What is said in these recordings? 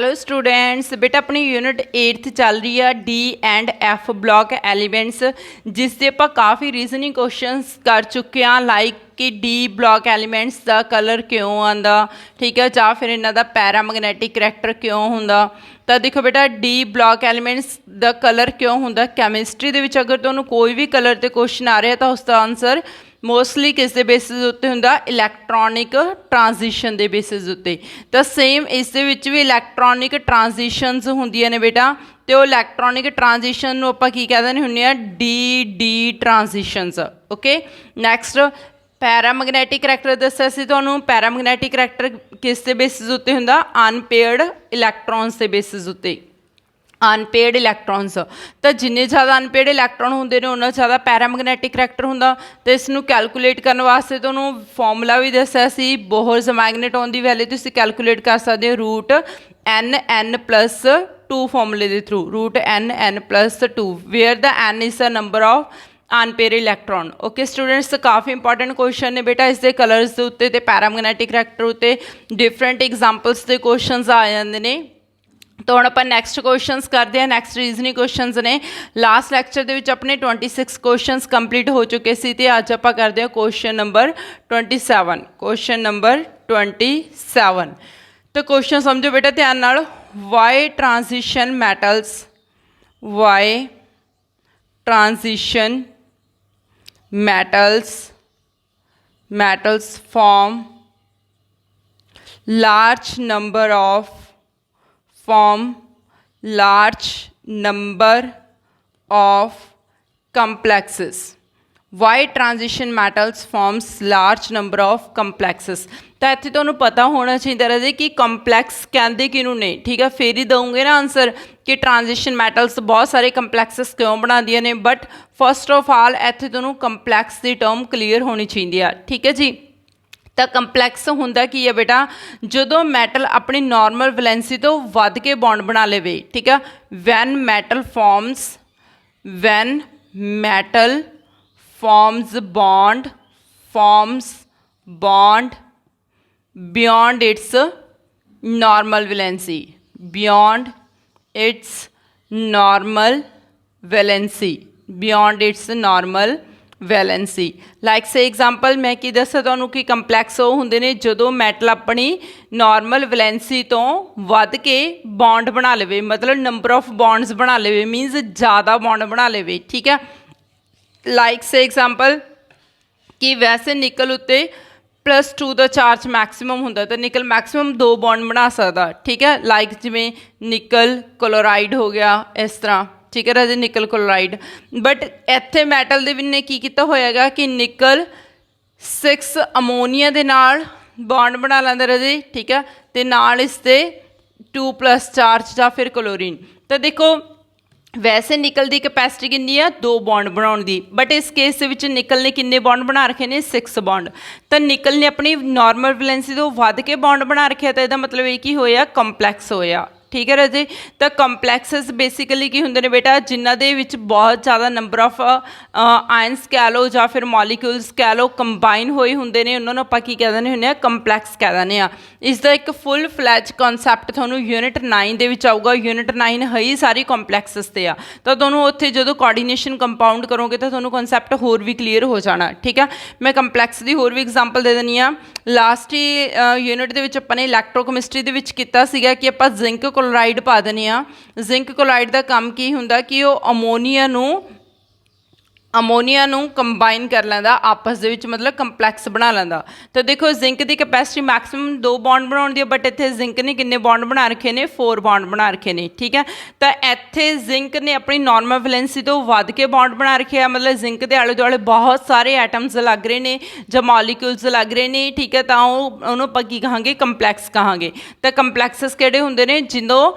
Hello students, बेटा अपनी unit 8th चल रही है D and F block elements, जिस से आप काफ़ी रीजनिंग क्वेश्चंस कर चुके हैं। लाइक कि डी ब्लॉक एलीमेंट्स का कलर क्यों आंदा, ठीक है, या फिर इन्हों का पैरामैग्नैटिक करैक्टर क्यों होंदा। तो देखो बेटा डी ब्लॉक एलीमेंट्स का कलर क्यों होंदा, कैमिस्ट्री दे विच अगर तुहानूं कोई भी कलर ते क्वेश्चन आ रहा तो उसका आंसर मोस्टली किस दे बेसिस उत्ते हुंदा, इलैक्ट्रॉनिक ट्रांजिशन के बेसिस उत्ते। तो सेम इस दे विच भी इलैक्ट्रॉनिक ट्रांजिशनस हुंदियां ने बेटा, तो इलैक्ट्रॉनिक ट्रांजिशन नूं आपां की कह दिंदे हुंदे आ, D transitions. Okay, next पैरामैग्नैटिक character दस्सिया सी तुहानूं। पैरामैग्नैटिक करैक्टर किस दे बेसिस उत्ते हुंदा, अनपेयर्ड इलैक्ट्रॉन्स के बेसिस उत्ते। अनपेयर्ड इलैक्ट्रॉन्स, तो जिन्ने ज़्यादा अनपेयर्ड इलैक्ट्रॉन होंदे ने उन्ना ज़्यादा पैरामैग्नैटिक करैक्टर हुंदा। तो इसनूं कैलकुलेट करने वास्ते तुहानूं फॉर्मूला भी दस्सिया सी, बोहर्स मैग्नेटॉन की वैल्यू तुसीं कैलकुलेट कर सकते हो रूट n+2 फॉर्मूले के through, root n+2 where the n is the number of unpaired electron. Okay students, काफ़ी इंपॉर्टेंट क्वेश्चन ने बेटा, इसके कलर्स के उत्ते ते पैरामैग्नैटिक करैक्टर उत्ते डिफरेंट एग्जाम्पल्स के क्वेश्चन आ जाते हैं। तो हम अपन नैक्सट क्वेश्चनस करते हैं, नैक्सट रीजनिंग क्वेश्चनस ने। लास्ट लैक्चर के अपने 26 क्वेश्चनस कंप्लीट हो चुके सी, ते अज आप करते हैं क्वेश्चन नंबर 27। क्वेश्चन नंबर 27, तो क्वेश्चन समझो बेटा ध्यान नाल। Why transition metals, why transition metals form large number of complexes. Why transition metals forms large number of complexes? तो इत्थे तुहानूं पता होना चाहिए रहे कि कंपलैक्स कहते किनू ने, ठीक है, फिर ही दूंगे ना आंसर कि ट्रांजिशन मैटल्स बहुत सारे कंपलैक्सिस क्यों बनादियां ने। बट फस्ट ऑफ ऑल इत्थे तुहानूं कंपलैक्स की टर्म क्लीयर होनी चाहिए है, ठीक है जी। तो कंपलैक्स हुंदा की है बेटा, जो मैटल अपनी नॉर्मल वैलेंसी तो वध के बॉन्ड बना लेवे, ठीक है। One metal forms bond beyond its normal valency, like से एग्जाम्पल मैं की दसा तुहानूं कि कंपलैक्स वो हुंदे ने जो मैटल अपनी नॉर्मल वैलेंसी तो वध के बॉन्ड बना लेवे, मतलब नंबर ऑफ बॉन्ड्स बना लेवे, मीनस ज़्यादा बॉन्ड बना लेवे, ठीक है। लाइक से एग्जाम्पल कि वैसे निकल उत्ते +2 का चार्ज मैक्सीमम होंदा, तो निकल मैक्सीमम 2 बॉन्ड बना सकता, ठीक है। लाइक जिमें निकल क्लोराइड हो गया, इस तरह, ठीक है राजे, निकल क्लोराइड। बट इत्थे मैटल दे ने की कीता होएगा कि निकल 6 अमोनीया दे नाल बॉन्ड बना लैंदा राजे, ठीक है, ते नाल इसते 2+ चार्ज या फिर क्लोरीन। तो देखो वैसे निकल की कैपेसिटी कितनी है, 2 बॉन्ड बनाने की, बट इस केस विच निकल ने किन्ने बॉन्ड बना रखे ने, 6 बॉन्ड। तो निकल ने अपनी नॉर्मल वैलेंसी तो वध के बॉन्ड बना रखे, तो यह मतलब ये कि होया कंपलैक्स होया, ठीक है राजे। तो कंपलैक्सिस बेसिकली की होंगे ने बेटा, जिन्हों के विच बहुत ज़्यादा नंबर ऑफ आयन्स कह लो या फिर मॉलीक्यूल्स कह लो कंबाइन होए होंगे ने, उन्होंने आपां की कह दिंदे हुंदे आ, कंपलैक्स कह दिंदे आ। इसका एक फुल फ्लैज कॉन्सैप्ट तुहानूं यूनिट 9 दे विच आऊगा। यूनिट 9 है ही सारी कंपलैक्सिस ते आ, तो तुहानूं उत्थे जो कोआर्डीनेशन कंपाउंड करोगे तो तुहानूं कॉन्सैप्ट होर भी क्लीयर हो जाना, ठीक है। मैं कंपलैक्स की होर भी एग्जाम्पल दे दिंदी आ। लास्ट यूनिट दे विच आपां ने इलैक्ट्रोकैमिस्ट्री दे विच कीता सीगा कि आपां जिंक क्लोराइड पा देने आ। जिंक क्लोराइड का काम की हुंदा कि वो अमोनीया नूं कंबाइन कर लैंदा आपस दे विच, मतलब कंपलैक्स बना लैंदा। तो देखो जिंक की कैपेसिटी मैक्सीमम 2 बॉन्ड बनाने दी, बट इत्थे जिंक ने किन्ने बॉन्ड बना रखे ने, 4 बॉन्ड बना रखे ने, ठीक है। तो इत्थे जिंक ने अपनी नॉर्मल वैलेंसी तो वध के बॉन्ड बना रखे, मतलब जिंक के आले दुआले बहुत सारे एटम्स लग रहे हैं जो मॉलीक्यूल्स लग रहे हैं, ठीक है। तो उन्होंने आपां की कहांगे, कंपलैक्स कहांगे। तो कंपलैक्सिस किहड़े हुंदे ने, जिदों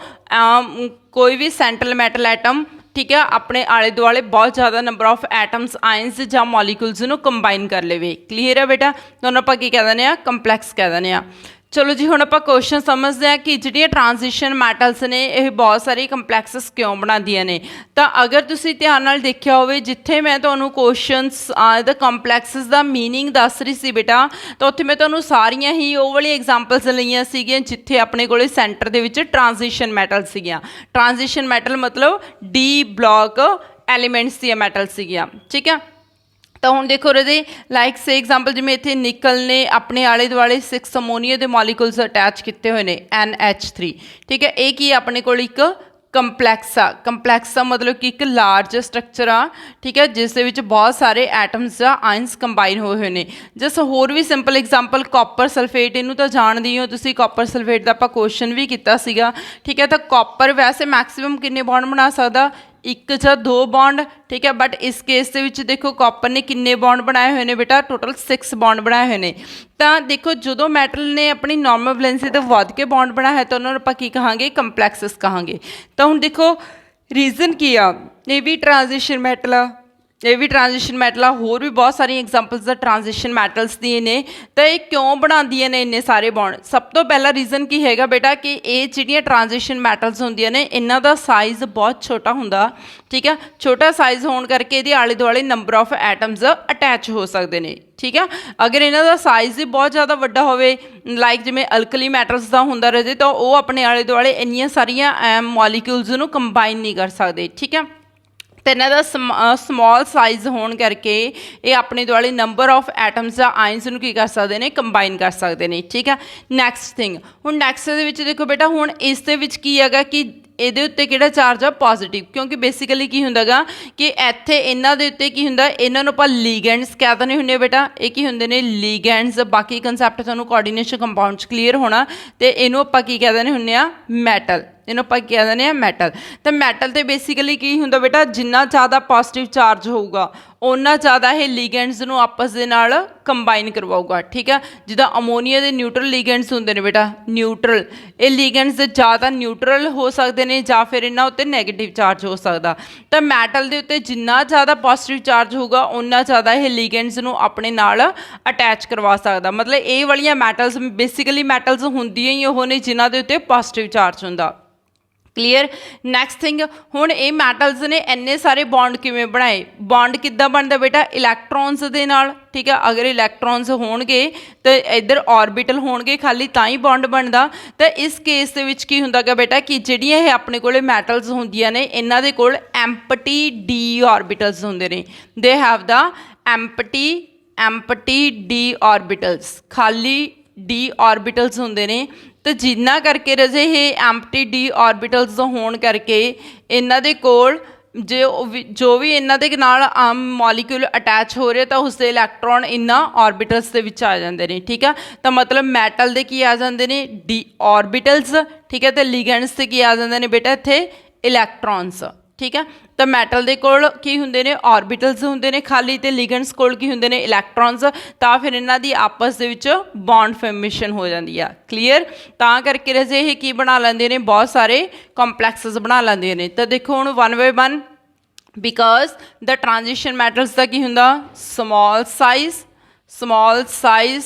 कोई भी सेंट्रल मैटल एटम, ठीक है, अपने आले दुआले बहुत ज़्यादा नंबर ऑफ एटम्स आयन्स या मॉलीक्यूल्स नूं कंबाइन कर लेवे। क्लीयर है बेटा, तो उन्होंने आपां की कह दिंदे आ, कंपलैक्स कह दिंदे आ। चलो जी, हुण आपां क्वेश्चन समझते हैं कि जिहड़ियां ट्रांजिशन मैटल्स ने यह बहुत सारी कंपलैक्सिस क्यों बनादियां ने। तो अगर तुसीं ध्यान नाल देखिया होवे, जिथे मैं तुहानूं क्वेश्चनस द कंपलैक्सिस दा मीनिंग दस रही सी बेटा, तो उत्थे मैं तुहानूं सारियां ही वो वाली एग्जाम्पल्स लईआं सीगीआं जिथे अपने कोले सेंटर दे विच ट्रांजिशन मैटल सीगीआं। ट्रांजिशन मैटल मतलब डी ब्लॉक एलीमेंट्स दियां मैटल सीगीआं, ठीक है। तो हुण देखो रजे, लाइक से एग्जाम्पल जिवें इत्थे निकल ने अपने आले दुआले 6 अमोनीया के मॉलीक्यूल्स अटैच किए हुए हैं NH3, ठीक है। ये की अपने कोल एक कंपलैक्सा मतलब कि एक लार्ज स्ट्रक्चर आ, ठीक है, जिस दे विच बहुत सारे एटम्स या आयंस कंबाइन होए हुए हैं। जस्ट होर भी सिंपल एग्जाम्पल कॉपर सल्फेट, इनू तो जानते ही हो तुसीं, कॉपर सल्फेट का आपां क्वेश्चन भी किया सीगा, ठीक है। तो कॉपर वैसे मैक्सीमम किन्ने बॉन्ड बना सकदा, एक या दो बॉन्ड, ठीक है। बट इस केस के विच देखो कॉपर ने किन्ने बॉन्ड बनाए हुए हैं बेटा, टोटल 6 बॉन्ड बनाए हुए हैं। तो देखो जो मैटल ने अपनी नॉर्मल वैलेंसी तो वध के बॉन्ड बनाया है तो उन्होंने आपां की कहांगे, कंपलैक्सिस कहांगे। तो हुण देखो रीजन की आ, ये भी ट्रांजिशन मैटल आ, ये भी ट्रांजिशन मैटल आ, होर भी बहुत सारी एग्जाम्पल्स ट्रांजिशन मैटल्स दी ने। तो ये क्यों बनादियां ने इन्ने सारे बॉन्ड? सब तो पहला रीजन की हैगा बेटा कि ये जिहड़ियां ट्रांजिशन मैटल्स होंदियां ने, इन्हां दा साइज़ बहुत छोटा हुंदा, ठीक है। छोटा साइज़ होने करके इहदे आले दुआले नंबर ऑफ एटम्स अटैच हो सकते हैं, ठीक है। अगर इन्हां दा साइज़ ही बहुत ज़्यादा वड्डा होवे, लाइक जिवें अल्कली मैटल्स दा हुंदा रहे, तो वो अपने आले दुआले इन्नियां सारियां मॉलीक्यूल्स नूं कंबाइन नहीं कर सकते, ठीक है। तो इन्हां दा समॉल साइज़ होने करके ये अपने दुआले नंबर ऑफ एटम्स या आयंस नूं की कर सकते हैं, कंबाइन कर सकते हैं, ठीक है। नैक्सट थिंग, हुण नैक्सट दे विच देखो बेटा, हुण इस दे विच की हैगा कि ਇਹਦੇ ਉੱਤੇ ਕਿਹੜਾ ਚਾਰਜ ਆ, ਪੋਜ਼ਿਟਿਵ, ਕਿਉਂਕਿ ਬੇਸਿਕਲੀ ਕੀ ਹੁੰਦਾ ਗਾ ਕਿ ਇੱਥੇ ਇਹਨਾਂ ਦੇ ਉੱਤੇ ਕੀ ਹੁੰਦਾ, ਇਹਨਾਂ ਨੂੰ ਆਪਾਂ ਲੀਗੈਂਡਸ ਕਹਿ ਦਿੰਦੇ ਹੁੰਦੇ ਬੇਟਾ। ਇਹ ਕੀ ਹੁੰਦੇ ਨੇ, ਲੀਗੈਂਡਸ। ਬਾਕੀ ਕਨਸੈਪਟ ਤੁਹਾਨੂੰ ਕੋਆਰਡੀਨੇਸ਼ਨ ਕੰਪਾਊਂਡ 'ਚ ਕਲੀਅਰ ਹੋਣਾ। ਤੇ ਇਹਨੂੰ ਆਪਾਂ ਕੀ ਕਹਿ ਦਿੰਦੇ ਹੁੰਦੇ ਆ, ਮੈਟਲ। ਇਹਨੂੰ ਆਪਾਂ ਕਹਿ ਦਿੰਦੇ ਆ ਮੈਟਲ। ਤਾਂ ਮੈਟਲ 'ਤੇ ਬੇਸਿਕਲੀ ਕੀ ਹੁੰਦਾ ਬੇਟਾ, ਜਿੰਨਾ ਜ਼ਿਆਦਾ ਪੋਜ਼ਿਟਿਵ ਚਾਰਜ ਹੋਊਗਾ उन्ना ज़्यादा ये लीगेंड्स नूं आपस दे नाल कंबाइन करवाऊगा, ठीक है। जिदा अमोनीया के न्यूट्रल लीगेंड्स होंदे ने बेटा, न्यूट्रल, ये लीगेंड्स ज़्यादा न्यूट्रल हो सकते हैं या फिर इन्हां उत्ते नैगेटिव चार्ज हो सकता। तो मैटल के उत्ते जिन्ना ज़्यादा पॉजिटिव चार्ज होगा उन्ना ज़्यादा ये लीगेंड्स नूं अपने नाल अटैच करवा सकता। मतलब ये वालियां मैटल्स बेसिकली मैटल्स होंदियां ही वो ने जिन्हां दे उत्ते पॉजिटिव चार्ज होंदा। क्लीयर। नैक्सट थिंग, हुण ये मैटल्स ने इन्ने सारे बॉन्ड किवें बनाए, बॉन्ड किद्दां बनदा बेटा, इलैक्ट्रॉन्स दे नाल, ठीक है। अगर इलैक्ट्रॉन्स होणगे तो इधर ऑर्बिटल होणगे खाली तां ही बॉन्ड बनदा। तो इस केस दे विच की हुंदा गा बेटा कि जिहड़ियां ये अपने कोले मैटल्स होंदियां ने, इन्हां दे कोल एम्पटी डी ऑर्बिटल्स हुंदे ने। They have the empty D orbitals, खाली डी ऑर्बिटल्स होंदे ने। तो जिन्ना करके रजे ये एम्पटी डी ऑर्बिटल्स होने करके इन्हां दे कोल जो भी इन्हां दे नाल मॉलीक्यूल अटैच हो रहे तो उसके इलैक्ट्रॉन इन्हां ऑर्बिटल्स दे विच आ जांदे ने, ठीक है। तो मतलब मैटल दे की आ जांदे ने, डी ऑर्बिटल्स, ठीक है। तो लीगेंड्स ते की आ जांदे ने बेटा इत्थे इलैक्ट्रॉन्स, ठीक है। तो मैटल के कोल की हुंदे ने, ऑर्बिटल्स हुंदे ने खाली, तो लीगेंड्स कोल की हुंदे ने, इलैक्ट्रॉन्स। तो फिर इन्हां दी आपस दे विच बॉन्ड फॉर्मेशन हो जाती है। क्लीयर। तां करके रजे ये की बना लैंदे ने, बहुत सारे कॉम्पलैक्सेस बना लैंदे ने। तो देखो हुण one by one, because the transition metals का की हुंदा, समॉल साइज़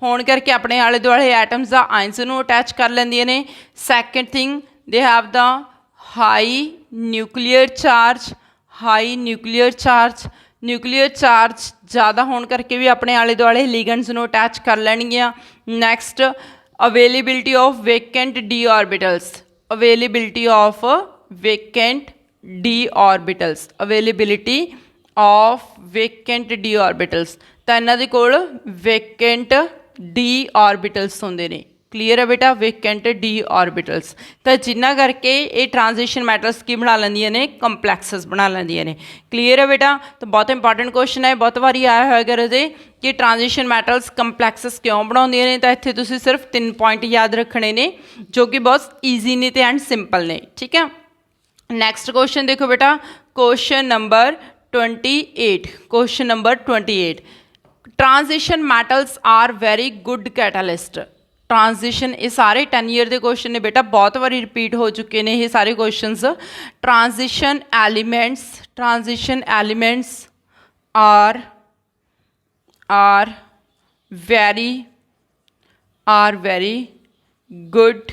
होने करके अपने आले दुआले एटम्स दा आयंस नूं अटैच कर लैंदियां ने। Second thing, they have the high nuclear charge ज़्यादा होने करके भी अपने आले दुआले लीगेंड्स नूं अटैच कर लैणगियां। Next, availability of vacant D orbitals, availability of vacant D orbitals, availability of vacant D orbitals. तो इन्हां दे कोल वेकेंट डी ऑर्बिटल्स होंदे ने। क्लीयर है बेटा, वेकेंट डी ऑर्बिटल्स। तो जिन्ना करके ये ट्रांजिशन मैटल्स की बना लैंदियां ने, कंपलैक्सेस बना लैंदियां ने। क्लीयर है बेटा। तो बहुत इंपॉर्टेंट क्वेश्चन है, बहुत बारी आया होगा रजे कि ट्रांजिशन मैटल्स कंपलैक्सेस क्यों बनाउंदियां ने। तो इत्थे तुसीं सिर्फ 3 पॉइंट याद रखने ने जो कि बहुत ईजी ने एंड सिंपल ने, ठीक है। नैक्सट क्वेश्चन देखो बेटा, question number 28। Transition metals are very good catalyst. Transition, ये सारे 10 ईयर के क्वेश्चन ने बेटा, बहुत बारी रिपीट हो चुके हैं ये सारे questions. Transition elements are very are very good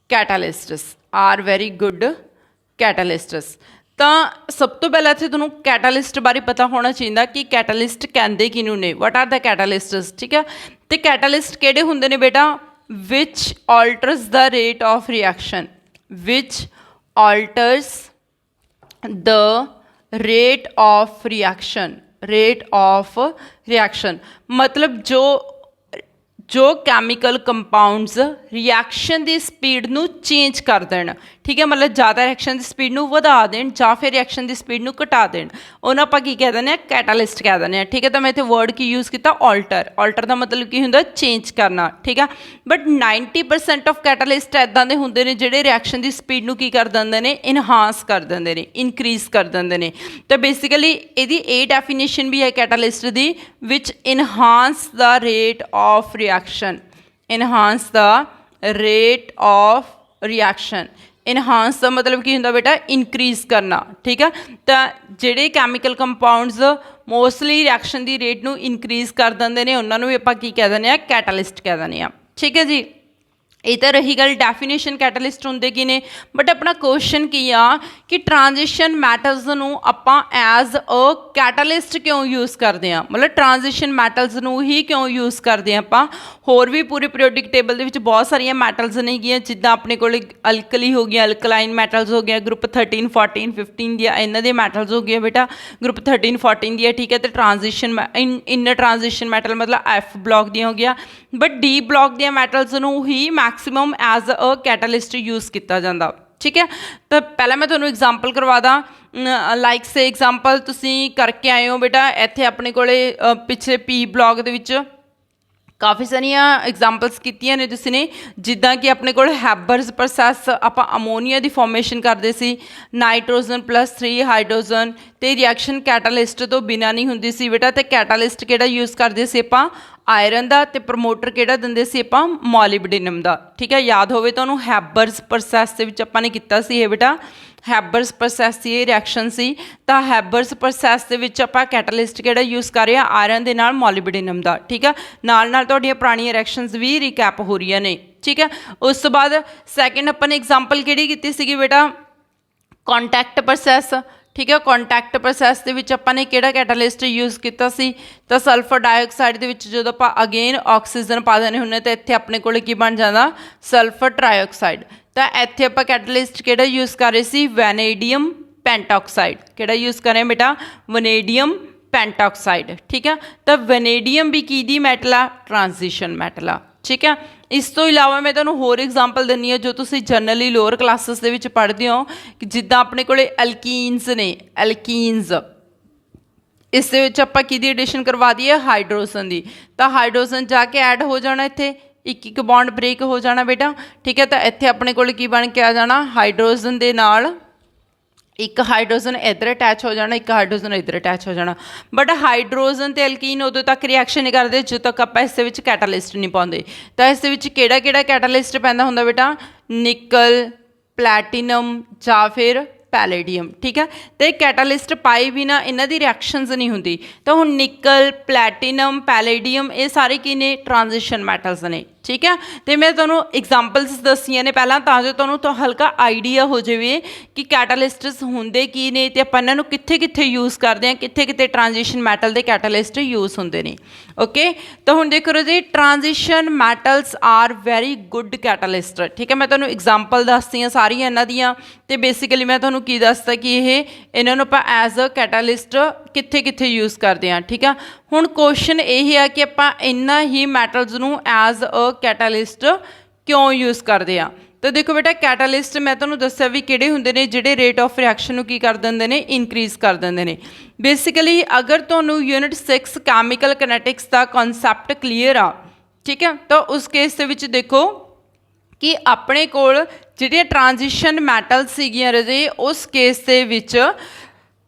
catalysts, are very good catalysts। ਤਾਂ ਸਭ ਤੋਂ ਪਹਿਲਾਂ ਇੱਥੇ ਤੁਹਾਨੂੰ ਕੈਟਾਲਿਸਟ ਬਾਰੇ ਪਤਾ ਹੋਣਾ ਚਾਹੀਦਾ ਕਿ ਕੈਟਾਲਿਸਟ ਕਹਿੰਦੇ ਕਿਹਨੂੰ ਨੇ, ਵਟ ਆਰ ਦ ਕੈਟਾਲਿਸਟਸ। ਠੀਕ ਹੈ, ਤੇ ਕੈਟਾਲਿਸਟ ਕਿਹੜੇ ਹੁੰਦੇ ਨੇ ਬੇਟਾ, which alters the rate of reaction, which alters the rate of reaction, rate of reaction मतलब जो ਕੈਮੀਕਲ ਕੰਪਾਊਂਡਸ ਰਿਐਕਸ਼ਨ ਦੀ ਸਪੀਡ ਨੂੰ ਚੇਂਜ ਕਰ ਦੇਣ। ਠੀਕ ਹੈ, ਮਤਲਬ ਜ਼ਿਆਦਾ ਰਿਐਕਸ਼ਨ ਦੀ ਸਪੀਡ ਨੂੰ ਵਧਾ ਦੇਣ ਜਾਂ ਫਿਰ ਰਿਐਕਸ਼ਨ ਦੀ ਸਪੀਡ ਨੂੰ ਘਟਾ ਦੇਣ, ਉਹਨੂੰ ਆਪਾਂ ਕੀ ਕਹਿ ਦਿੰਦੇ ਹਾਂ, ਕੈਟਾਲਿਸਟ ਕਹਿ ਦਿੰਦੇ ਹਾਂ। ਠੀਕ ਹੈ, ਤਾਂ ਮੈਂ ਇੱਥੇ ਵਰਡ ਕੀ ਯੂਜ਼ ਕੀਤਾ, ਆਲਟਰ। ਆਲਟਰ ਦਾ ਮਤਲਬ ਕੀ ਹੁੰਦਾ, ਚੇਂਜ ਕਰਨਾ। ਠੀਕ ਹੈ, ਬਟ 90% ਆਫ ਕੈਟਾਲਿਸਟ ਇੱਦਾਂ ਦੇ ਹੁੰਦੇ ਨੇ ਜਿਹੜੇ ਰਿਐਕਸ਼ਨ ਦੀ ਸਪੀਡ ਨੂੰ ਕੀ ਕਰ ਦਿੰਦੇ ਨੇ, ਇਨਹਾਂਸ ਕਰ ਦਿੰਦੇ ਨੇ, ਇਨਕਰੀਜ਼ ਕਰ ਦਿੰਦੇ ਨੇ। ਤਾਂ ਬੇਸਿਕਲੀ ਇਹਦੀ ਇਹ ਡੈਫੀਨੇਸ਼ਨ ਵੀ ਹੈ ਕੈਟਾਲਿਸਟ ਦੀ, which enhance the rate of reaction, enhance the rate of reaction. Enhance ਦਾ ਮਤਲਬ ਕੀ ਹੁੰਦਾ ਬੇਟਾ, ਇਨਕਰੀਜ਼ ਕਰਨਾ। ਠੀਕ ਹੈ, ਤਾਂ ਜਿਹੜੇ ਕੈਮੀਕਲ ਕੰਪਾਊਂਡਸ ਮੋਸਟਲੀ ਰਿਐਕਸ਼ਨ ਦੀ ਰੇਟ ਨੂੰ ਇਨਕਰੀਜ਼ ਕਰ ਦਿੰਦੇ ਨੇ ਉਹਨਾਂ ਨੂੰ ਵੀ ਆਪਾਂ ਕੀ ਕਹਿ ਦਿੰਦੇ ਹਾਂ, ਕੈਟਾਲਿਸਟ ਕਹਿ ਦਿੰਦੇ ਹਾਂ। ਠੀਕ ਹੈ ਜੀ, ਇਹ ਤਾਂ ਰਹੀ ਗੱਲ ਡੈਫੀਨੇਸ਼ਨ ਕੈਟਾਲਿਸਟ ਹੁੰਦੇ ਕੀ ਨੇ। ਬਟ ਆਪਣਾ ਕੁਐਸਚਨ ਕੀ ਆ ਕਿ ਟ੍ਰਾਂਜੀਸ਼ਨ ਮੈਟਲਸ ਨੂੰ ਆਪਾਂ ਐਜ਼ ਅ ਕੈਟਾਲਿਸਟ ਕਿਉਂ ਯੂਜ਼ ਕਰਦੇ ਹਾਂ, ਮਤਲਬ ਟ੍ਰਾਂਜੀਸ਼ਨ ਮੈਟਲਸ ਨੂੰ ਹੀ ਕਿਉਂ ਯੂਜ਼ ਕਰਦੇ ਹਾਂ ਆਪਾਂ। ਹੋਰ ਵੀ ਪੂਰੇ ਪੀਰੀਓਡਿਕ ਟੇਬਲ ਦੇ ਵਿੱਚ ਬਹੁਤ ਸਾਰੀਆਂ ਮੈਟਲਸ ਨੇ ਗੀਆਂ, ਜਿੱਦਾਂ ਆਪਣੇ ਕੋਲ ਅਲਕਲੀ ਹੋ ਗਈਆਂ, ਅਲਕਲਾਈਨ ਮੈਟਲਸ ਹੋ ਗਿਆ, ਗਰੁੱਪ 13 14 15 ਦੀਆਂ ਇਹਨਾਂ ਦੇ ਮੈਟਲਸ ਹੋ ਗਏ ਬੇਟਾ, ਗਰੁੱਪ 13 14 ਦੀਆਂ। ਠੀਕ ਹੈ, ਤੇ ਟ੍ਰਾਂਜੀਸ਼ਨ ਇਨਰ ਟ੍ਰਾਂਜੀਸ਼ਨ ਮੈਟਲ ਮਤਲਬ ਐਫ ਬਲੋਕ ਦੀਆਂ ਹੋ ਗਿਆ, ਬਟ ਡੀ ਬਲੋਕ ਦੀਆਂ ਮੈਟਲਸ ਨੂੰ ਹੀ maximum as a catalyst use ਕੀਤਾ ਜਾਂਦਾ। ਠੀਕ ਹੈ, ਤਾਂ ਪਹਿਲਾਂ ਮੈਂ ਤੁਹਾਨੂੰ ਐਗਜ਼ਾਮਪਲ ਕਰਵਾ ਦਾਂ, ਲਾਈਕ ਸੇ ਐਗਜ਼ਾਮਪਲ ਤੁਸੀਂ ਕਰਕੇ ਆਏ ਹੋ ਬੇਟਾ, ਇੱਥੇ ਆਪਣੇ ਕੋਲੇ ਪਿਛਲੇ ਪੀ ਬਲੋਕ ਦੇ ਵਿੱਚ ਕਾਫੀ ਸਾਰੀਆਂ ਐਗਜ਼ਾਮਪਲਸ ਕੀਤੀਆਂ ਨੇ ਤੁਸੀਂ ਨੇ, ਜਿੱਦਾਂ ਕਿ ਆਪਣੇ ਕੋਲ ਹੈਬਰਸ ਪ੍ਰੋਸੈਸ, ਆਪਾਂ ਅਮੋਨੀਆ ਦੀ ਫਾਰਮੇਸ਼ਨ ਕਰਦੇ ਸੀ, ਨਾਈਟ੍ਰੋਜਨ +3 ਹਾਈਡਰੋਜਨ, ਤੇ ਰਿਐਕਸ਼ਨ ਕੈਟਾਲਿਸਟ ਤੋਂ ਬਿਨਾਂ ਨਹੀਂ ਹੁੰਦੀ ਸੀ ਬੇਟਾ। ਤੇ ਕੈਟਾਲਿਸਟ ਕਿਹੜਾ ਯੂਜ਼ ਕਰਦੇ ਸੀ ਆਪਾਂ, ਆਇਰਨ ਦਾ, ਤੇ ਪ੍ਰਮੋਟਰ ਕਿਹੜਾ ਦਿੰਦੇ ਸੀ ਆਪਾਂ, ਮੋਲਿਬਡੇਨਮ ਦਾ। ਠੀਕ ਹੈ, ਯਾਦ ਹੋਵੇ ਤੁਹਾਨੂੰ ਹੈਬਰਸ ਪ੍ਰੋਸੈਸ ਦੇ ਵਿੱਚ ਆਪਾਂ ਨੇ ਕੀਤਾ ਸੀ ਇਹ ਬੇਟਾ, ਹੈਬਰਸ ਪ੍ਰੋਸੈਸ ਦੀ ਇਹ ਰਿਐਕਸ਼ਨ ਸੀ। ਤਾਂ ਹੈਬਰਸ ਪ੍ਰੋਸੈਸ ਦੇ ਵਿੱਚ ਆਪਾਂ ਕੈਟਾਲਿਸਟ ਕਿਹੜਾ ਯੂਜ਼ ਕਰ ਰਹੇ ਹਾਂ, ਆਇਰਨ ਦੇ ਨਾਲ ਮੋਲਿਬਡੇਨਮ ਦਾ। ਠੀਕ ਆ, ਨਾਲ ਨਾਲ ਤੁਹਾਡੀਆਂ ਪੁਰਾਣੀਆਂ ਰਿਐਕਸ਼ਨਸ ਵੀ ਰੀਕੈਪ ਹੋ ਰਹੀਆਂ ਨੇ। ਠੀਕ ਹੈ, ਉਸ ਤੋਂ ਬਾਅਦ ਸੈਕਿੰਡ ਆਪਾਂ ਨੇ ਐਗਜ਼ਾਮਪਲ ਕਿਹੜੀ ਕੀਤੀ ਸੀਗੀ ਬੇਟਾ, ਕੰਟੈਕਟ ਪ੍ਰੋਸੈਸ। ਠੀਕ ਹੈ, ਕੰਟੈਕਟ ਪ੍ਰੋਸੈਸ ਦੇ ਵਿੱਚ ਆਪਾਂ ਨੇ ਕਿਹੜਾ ਕੈਟਾਲਿਸਟ ਯੂਜ਼ ਕੀਤਾ ਸੀ, ਤਾਂ ਸਲਫਰ ਡਾਈਆਕਸਾਈਡ ਦੇ ਵਿੱਚ ਜਦੋਂ ਆਪਾਂ ਅਗੇਨ ਆਕਸੀਜਨ ਪਾ ਦਿੰਦੇ ਹੁੰਦੇ ਤਾਂ ਇੱਥੇ ਆਪਣੇ ਕੋਲ ਕੀ ਬਣ ਜਾਂਦਾ, ਸਲਫਰ ਟ੍ਰਾਈਆਕਸਾਈਡ। ਤਾਂ ਇੱਥੇ ਆਪਾਂ ਕੈਟਾਲਿਸਟ ਕਿਹੜਾ ਯੂਜ਼ ਕਰ ਰਹੇ ਸੀ, ਵੈਨੇਡੀਅਮ ਪੈਂਟਾਕਸਾਈਡ। ਕਿਹੜਾ ਯੂਜ਼ ਕਰ ਰਹੇ ਬੇਟਾ, ਵੈਨੇਡੀਅਮ ਪੈਂਟਾਕਸਾਈਡ। ਠੀਕ ਆ, ਤਾਂ ਵੈਨੇਡੀਅਮ ਵੀ ਕੀ ਦੀ ਮੈਟਲ ਆ, ਟ੍ਰਾਂਜੀਸ਼ਨ ਮੈਟਲ ਆ। ਠੀਕ ਆ, ਇਸ ਤੋਂ ਇਲਾਵਾ ਮੈਂ ਤੁਹਾਨੂੰ ਹੋਰ ਐਗਜ਼ਾਮਪਲ ਦਿੰਦੀ ਹਾਂ ਜੋ ਤੁਸੀਂ ਜਨਰਲੀ ਲੋਅਰ ਕਲਾਸਿਸ ਦੇ ਵਿੱਚ ਪੜ੍ਹਦੇ ਹੋ, ਕਿ ਜਿੱਦਾਂ ਆਪਣੇ ਕੋਲੇ ਐਲਕੀਨਸ ਨੇ, ਐਲਕੀਨਸ, ਇਸ ਦੇ ਵਿੱਚ ਆਪਾਂ ਕਿਹਦੀ ਐਡੀਸ਼ਨ ਕਰਵਾ ਦਈਏ, ਹਾਈਡਰੋਜਨ ਦੀ। ਤਾਂ ਹਾਈਡਰੋਜਨ ਜਾ ਕੇ ਐਡ ਹੋ ਜਾਣਾ, ਇੱਥੇ ਇੱਕ ਇੱਕ ਬੌਂਡ ਬ੍ਰੇਕ ਹੋ ਜਾਣਾ ਬੇਟਾ। ਠੀਕ ਹੈ, ਤਾਂ ਇੱਥੇ ਆਪਣੇ ਕੋਲ ਕੀ ਬਣ ਕੇ ਆ ਜਾਣਾ, ਹਾਈਡਰੋਜਨ ਦੇ ਨਾਲ ਇੱਕ ਹਾਈਡਰੋਜਨ ਇੱਧਰ ਅਟੈਚ ਹੋ ਜਾਣਾ, ਇੱਕ ਹਾਈਡਰੋਜਨ ਇੱਧਰ ਅਟੈਚ ਹੋ ਜਾਣਾ। ਬਟ ਹਾਈਡਰੋਜਨ ਤੇ ਐਲਕੀਨ ਉਦੋਂ ਤੱਕ ਰਿਐਕਸ਼ਨ ਨਹੀਂ ਕਰਦੇ ਜਦੋਂ ਤੱਕ ਆਪਾਂ ਇਸ ਦੇ ਵਿੱਚ ਕੈਟਾਲਿਸਟ ਨਹੀਂ ਪਾਉਂਦੇ। ਤਾਂ ਇਸ ਦੇ ਵਿੱਚ ਕਿਹੜਾ ਕਿਹੜਾ ਕੈਟਾਲਿਸਟ ਪੈਂਦਾ ਹੁੰਦਾ ਬੇਟਾ, ਨਿਕਲ, ਪਲੈਟੀਨਮ ਜਾਂ ਫਿਰ ਪੈਲੇਡੀਅਮ। ਠੀਕ ਹੈ, ਤੇ ਕੈਟਾਲਿਸਟ ਪਾਏ ਬਿਨਾ ਇਹਨਾਂ ਦੀ ਰਿਐਕਸ਼ਨਸ ਨਹੀਂ ਹੁੰਦੀ। ਤਾਂ ਹੁਣ ਨਿਕਲ, ਪਲੈਟੀਨਮ, ਪੈਲੇਡੀਅਮ ਇਹ ਸਾਰੇ ਕੀ ਨੇ, ਟ੍ਰਾਂਜੀਸ਼ਨ ਮੈਟਲਸ ਨੇ। ਠੀਕ ਹੈ, ਤੇ ਮੈਂ ਤੁਹਾਨੂੰ ਐਗਜ਼ਾਮਪਲਸ ਦੱਸੀਆਂ ਨੇ ਪਹਿਲਾਂ ਤਾਂ ਜੋ ਤੁਹਾਨੂੰ ਤਾਂ ਹਲਕਾ ਆਈਡੀਆ ਹੋ ਜਾਵੇ ਕਿ ਕੈਟਾਲਿਸਟਸ ਹੁੰਦੇ ਕੀ ਨੇ ਤੇ ਆਪਾਂ ਇਹਨਾਂ ਨੂੰ ਕਿੱਥੇ ਕਿੱਥੇ ਯੂਜ਼ ਕਰਦੇ ਹਾਂ, ਕਿੱਥੇ ਕਿੱਥੇ ਟ੍ਰਾਂਜੀਸ਼ਨ ਮੈਟਲ ਦੇ ਕੈਟਾਲਿਸਟ ਯੂਜ਼ ਹੁੰਦੇ ਨੇ। ਓਕੇ, ਤਾਂ ਹੁਣ ਦੇਖੋ ਜੀ, transition metals are very good catalyst. ਠੀਕ ਹੈ, ਮੈਂ ਤੁਹਾਨੂੰ ਐਗਜ਼ਾਮਪਲ ਦੱਸਦੀ ਹਾਂ ਸਾਰੀਆਂ ਇਹਨਾਂ ਦੀਆਂ, ਤੇ ਬੇਸਿਕਲੀ ਮੈਂ ਤੁਹਾਨੂੰ ਕੀ ਦੱਸਦਾ ਕਿ ਇਹਨਾਂ ਨੂੰ ਆਪਾਂ ਐਜ਼ ਅ ਕੈਟਾਲਿਸਟ ਕਿੱਥੇ ਕਿੱਥੇ ਯੂਜ਼ ਕਰਦੇ ਹਾਂ। ਠੀਕ ਆ, ਹੁਣ ਕੁਐਸਚਨ ਇਹ ਆ ਕਿ ਆਪਾਂ ਇਹਨਾਂ ਹੀ ਮੈਟਲਸ ਨੂੰ ਐਜ਼ ਅ ਕੈਟਾਲਿਸਟ ਕਿਉਂ ਯੂਜ਼ ਕਰਦੇ ਆ। ਤਾਂ ਦੇਖੋ ਬੇਟਾ, ਕੈਟਾਲਿਸਟ ਮੈਂ ਤੁਹਾਨੂੰ ਦੱਸਿਆ ਵੀ ਕਿਹੜੇ ਹੁੰਦੇ ਨੇ ਜਿਹੜੇ ਰੇਟ ਆਫ ਰਿਐਕਸ਼ਨ ਨੂੰ ਕੀ ਕਰ ਦਿੰਦੇ ਨੇ, ਇਨਕਰੀਜ਼ ਕਰ ਦਿੰਦੇ ਨੇ। ਬੇਸਿਕਲੀ ਅਗਰ ਤੁਹਾਨੂੰ ਯੂਨਿਟ 6 ਕੈਮੀਕਲ ਕਨੈਟਿਕਸ ਦਾ ਕਨਸੈਪਟ ਕਲੀਅਰ ਆ, ਠੀਕ ਹੈ, ਤਾਂ ਉਸ ਕੇਸ ਦੇ ਵਿੱਚ ਦੇਖੋ ਕਿ ਆਪਣੇ ਕੋਲ ਜਿਹੜੀਆਂ ਟ੍ਰਾਂਜੀਸ਼ਨ ਮੈਟਲ ਸੀਗੀਆਂ ਰਜੇ, ਉਸ ਕੇਸ ਦੇ ਵਿੱਚ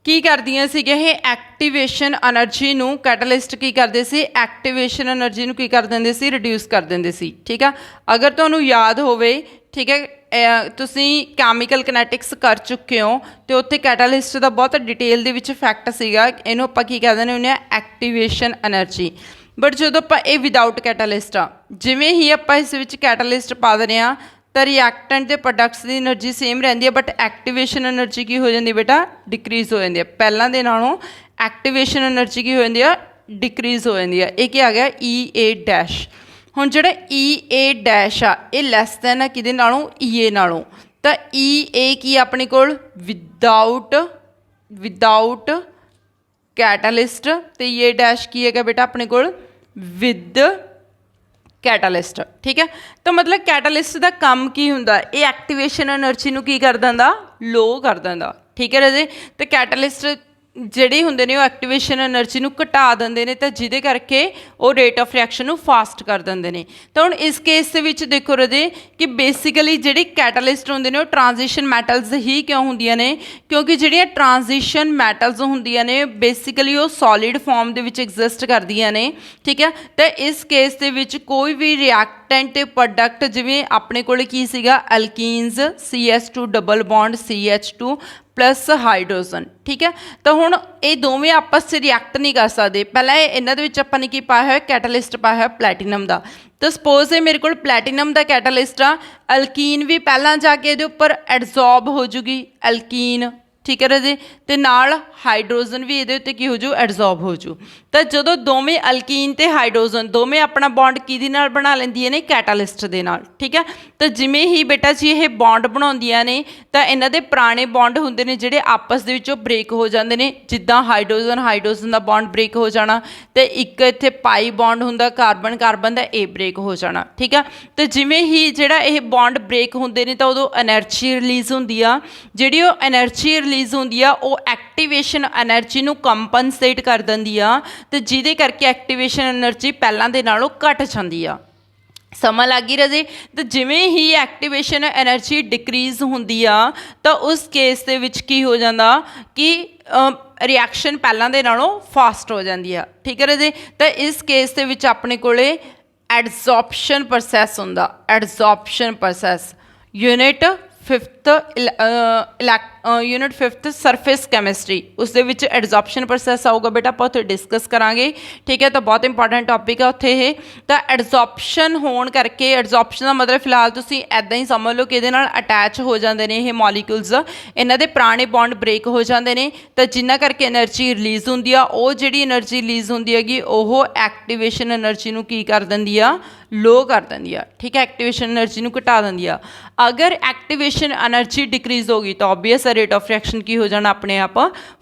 ਕੀ ਕਰਦੀਆਂ ਸੀਗੀਆਂ ਇਹ, ਐਕਟੀਵੇਸ਼ਨ ਐਨਰਜੀ ਨੂੰ ਕੈਟਾਲਿਸਟ ਕੀ ਕਰਦੇ ਸੀ, ਐਕਟੀਵੇਸ਼ਨ ਐਨਰਜੀ ਨੂੰ ਕੀ ਕਰ ਦਿੰਦੇ ਸੀ, ਰਿਡਿਊਸ ਕਰ ਦਿੰਦੇ ਸੀ। ਠੀਕ ਆ, ਅਗਰ ਤੁਹਾਨੂੰ ਯਾਦ ਹੋਵੇ, ਠੀਕ ਹੈ, ਤੁਸੀਂ ਕੈਮੀਕਲ ਕਨੈਟਿਕਸ ਕਰ ਚੁੱਕੇ ਹੋ ਅਤੇ ਉੱਥੇ ਕੈਟਾਲਿਸਟ ਦਾ ਬਹੁਤ ਡਿਟੇਲ ਦੇ ਵਿੱਚ ਫੈਕਟ ਸੀਗਾ, ਇਹਨੂੰ ਆਪਾਂ ਕੀ ਕਹਿ ਦਿੰਦੇ ਹੁੰਦੇ ਹਾਂ, ਐਕਟੀਵੇਸ਼ਨ ਐਨਰਜੀ। बट जो ਆਪਾਂ ਇਹ ਵਿਦਆਊਟ ਕੈਟਾਲਿਸਟ ਆ ਜਿਵੇਂ ਹੀ ਆਪਾਂ ਇਸ ਵਿੱਚ ਕੈਟਾਲਿਸਟ ਪਾ ਦਿੰਦੇ ਆ ਤਾਂ ਰਿਐਕਟੈਂਟ ਦੇ ਪ੍ਰੋਡਕਟਸ ਦੀ એનર્ਜੀ ਸੇਮ ਰਹਿੰਦੀ ਹੈ ਬਟ ਐਕਟੀਵੇਸ਼ਨ એનર્ਜੀ ਕੀ ਹੋ ਜਾਂਦੀ ਬੇਟਾ ਡਿਕਰੀਜ਼ ਹੋ ਜਾਂਦੀ ਹੈ ਪਹਿਲਾਂ ਦੇ ਨਾਲੋਂ ਐਕਟੀਵੇਸ਼ਨ એનર્ਜੀ ਕੀ ਹੋ ਜਾਂਦੀ ਆ ਡਿਕਰੀਜ਼ ਹੋ ਜਾਂਦੀ ਹੈ ਇਹ ਕੀ ਆ ਗਿਆ ਈ ਡੈਸ਼ ਹੁਣ ਜਿਹੜਾ ਈ ਡੈਸ਼ ਆ ਇਹ ਲੈਸ ਦੈਨ ਆ ਕਿਹਦੇ ਨਾਲੋਂ ਈ ਨਾਲੋਂ ਤਾਂ ਈ ਕੀ ਆਪਣੇ ਕੋਲ ਵਿਦਆਊਟ कैटालिस्ट तो ये डैश की है बेटा अपने को विद कैटालिस्ट ठीक है तो मतलब कैटालिस्ट का काम की हुंदा ये एक्टिवेशन एनर्जी नूं की कर दिंदा लो कर दिंदा ठीक है राजे तो कैटालिस्ट ਜਿਹੜੇ ਹੁੰਦੇ ਨੇ ਉਹ ਐਕਟੀਵੇਸ਼ਨ એનર્ਜੀ ਨੂੰ ਘਟਾ ਦਿੰਦੇ ਨੇ ਤਾਂ ਜਿਹਦੇ ਕਰਕੇ ਉਹ ਰੇਟ ਆਫ ਰਿਐਕਸ਼ਨ ਨੂੰ ਫਾਸਟ ਕਰ ਦਿੰਦੇ ਨੇ ਤਾਂ ਹੁਣ ਇਸ ਕੇਸ ਦੇ ਵਿੱਚ ਦੇਖੋ ਰਾਜੇ ਕਿ ਬੇਸਿਕਲੀ ਜਿਹੜੀ ਕੈਟਾਲਿਸਟ ਹੁੰਦੇ ਨੇ ਉਹ ਟ੍ਰਾਂਜੀਸ਼ਨ ਮੈਟਲਸ ਹੀ ਕਿਉਂ ਹੁੰਦੀਆਂ ਨੇ ਕਿਉਂਕਿ ਜਿਹੜੀਆਂ ਟ੍ਰਾਂਜੀਸ਼ਨ ਮੈਟਲਸ ਹੁੰਦੀਆਂ ਨੇ ਬੇਸਿਕਲੀ ਉਹ ਸੋਲਿਡ ਫਾਰਮ ਦੇ ਵਿੱਚ ਐਗਜ਼ਿਸਟ ਕਰਦੀਆਂ ਨੇ ਠੀਕ ਹੈ ਤਾਂ ਇਸ ਕੇਸ ਦੇ ਵਿੱਚ ਕੋਈ ਵੀ ਰਿਐਕਟੈਂਟ ਤੇ ਪ੍ਰੋਡਕਟ ਜਿਵੇਂ ਆਪਣੇ ਕੋਲ ਕੀ ਸੀਗਾ ਐਲਕੀਨਸ CH2 double bond CH2 plus hydrogen ठीक है तो हुण ये दोवें आपस से रिएक्ट नहीं कर सकते पहले इन्हां दे विच आपां ने की पाया है कैटालिस्ट पाया है प्लैटिनम का तो सपोज है मेरे को प्लैटिनम का कैटालिस्ट आ अल्कीन भी पहला जाके ये उपर एडजॉर्ब हो जूगी अल्कीन ठीक है राजे तो नाल हाइड्रोजन भी ये की हो जू एडजॉर्ब हो जू तो जो दोवें अल्कीन तो हाइड्रोजन दोवें अपना बॉन्ड कि बना लेंदियां ने कैटालिस्ट दे नाल ठीक है तो जिमें ही बेटा जी ये बॉन्ड बनाउंदियां ने तो इन्हां दे पुराने बॉन्ड हुंदे ने जिहड़े आपस दे विचों ब्रेक हो जांदे ने जिद्दां हाइड्रोजन का बॉन्ड ब्रेक हो जाना तो एक इत्थे पाई बॉन्ड हुंदा कार्बन कार्बन का ए ब्रेक हो जाना ठीक है तो जिमें ही जिहड़ा ये बॉन्ड ब्रेक हुंदे ने तो उदों एनर्जी रिलीज़ हुंदी आ जिहड़ी ओह एनर्जी रिलीज़ हुंदी आ ओह एक्टिवेशन एनर्जी नूं कंपनसेट कर दिंदी आ तो जिहदे करके एक्टिवेशन एनर्जी पहलां दे नालों घट जांदी आ समा लग गई रजे तो जिमें ही एक्टिवेशन एनर्जी डिक्रीज़ होंदी आ तो उस केस दे विच की हो जाता कि रिएक्शन पहलां दे नालों फास्ट हो जाती है ठीक है रजे तो इस केस दे विच अपने कोले एडजॉर्प्शन प्रोसैस हुंदा adsorption process unit 5th unit 5th surface chemistry उस एडजॉर्प्शन प्रोसैस आऊगा बेटा आप उत्थे डिस्कस करांगे ठीक है तो बहुत इंपॉर्टेंट टॉपिक है उत्थे ये तो एडजॉर्प्शन होने करके एडजॉर्प्शन का मतलब फिलहाल तुसीं ऐदां ही समझ लो कि इहदे नाल अटैच हो जाते हैं ये मॉलीक्यूल्स इन्हां दे पुराने बॉन्ड ब्रेक हो जाते हैं तो जिन्हां करके एनर्जी रिलीज़ हुंदी आ ओह जिहड़ी एनर्जी रिलीज़ हुंदी हैगी ओह एक्टिवेशन एनर्जी नूं की कर दिंदी आ लो कर दिंदी आ ठीक है एक्टिवेशन एनर्जी नूं घटा दिंदी आ अगर एक्टिवेशन एनर्जी डिक्रीज़ होगी तो ऑब्वियस रेट ऑफ रिएक्शन की हो जाना अपने आप